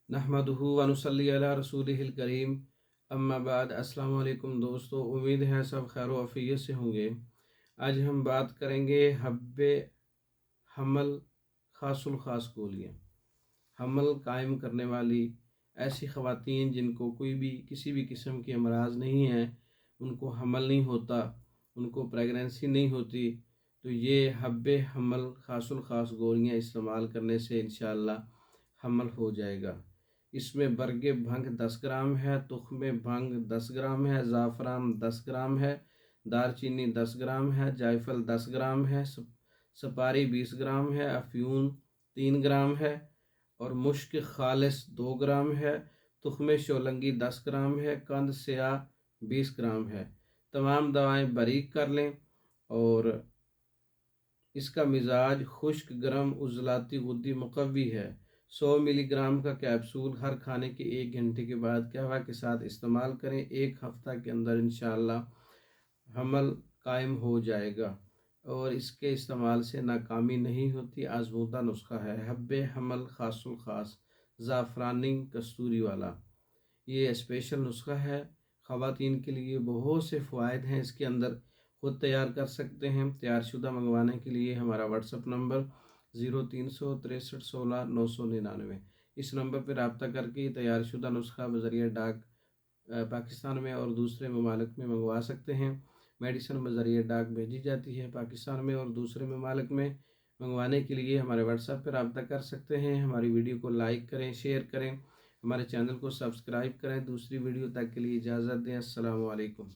नहमदुहु व नुसल्ली अला रसूलिहिल करीम अम्मा बाद। अस्सलाम वालेकुम दोस्तों, उम्मीद है सब खैर आफियत से होंगे। आज हम बात करेंगे हब्बे हमल खासुल खास गोलियाँ। हमल कायम करने वाली ऐसी ख़वातीन जिनको कोई भी किसी भी किस्म के अमराज नहीं है, उनको हमल नहीं होता, उनको प्रेगनेंसी नहीं होती, तो ये हब्बे हमल खासुल खास गोलियाँ इस्तेमाल करने से इंशाअल्लाह हमल हो जाएगा। इसमें बरगे भंग 10 ग्राम है, तुख्मे भंग 10 ग्राम है, ज़ाफ़रान 10 ग्राम है, दालचीनी 10 ग्राम है, जायफल 10 ग्राम है, सपारी 20 ग्राम है, अफ्यून 3 ग्राम है और मुश्क खालिस 2 ग्राम है, तुख्मे शोलंगी 10 ग्राम है, कंद स्याह 20 ग्राम है। तमाम दवाएं बारीक कर लें और इसका मिजाज खुश्क गर्म उजलाती गुद्दी मुकव्वी है। 100 मिलीग्राम का कैप्सूल हर खाने के 1 घंटे के बाद कहवा के साथ इस्तेमाल करें। 1 हफ्ता के अंदर इंशाअल्लाह हमल कायम हो जाएगा और इसके इस्तेमाल से नाकामी नहीं होती। आजमूदा नुस्खा है हब्बे हमल खासुल खास ज़ाफ़रानी कस्तूरी वाला। ये स्पेशल नुस्खा है, ख़वातीन के लिए बहुत से फ़वाइद हैं इसके अंदर। ख़ुद तैयार कर सकते हैं। तैयारशुदा मंगवाने के लिए हमारा व्हाट्सअप नंबर 036316 999, इस नंबर पर रब्ता करके तैयारशुदा नुस्खा बज़रिया डाक पाकिस्तान में और दूसरे ममालिक में मंगवा सकते हैं। मेडिसिन बज़रिया डाक भेजी जाती है पाकिस्तान में और दूसरे ममालिक में। मंगवाने के लिए हमारे व्हाट्सएप पर रब्ता कर सकते हैं। हमारी वीडियो को लाइक करें, शेयर करें, हमारे चैनल को सब्सक्राइब करें। दूसरी वीडियो तक के लिए इजाज़त दें। अस्सलामु अलैकुम।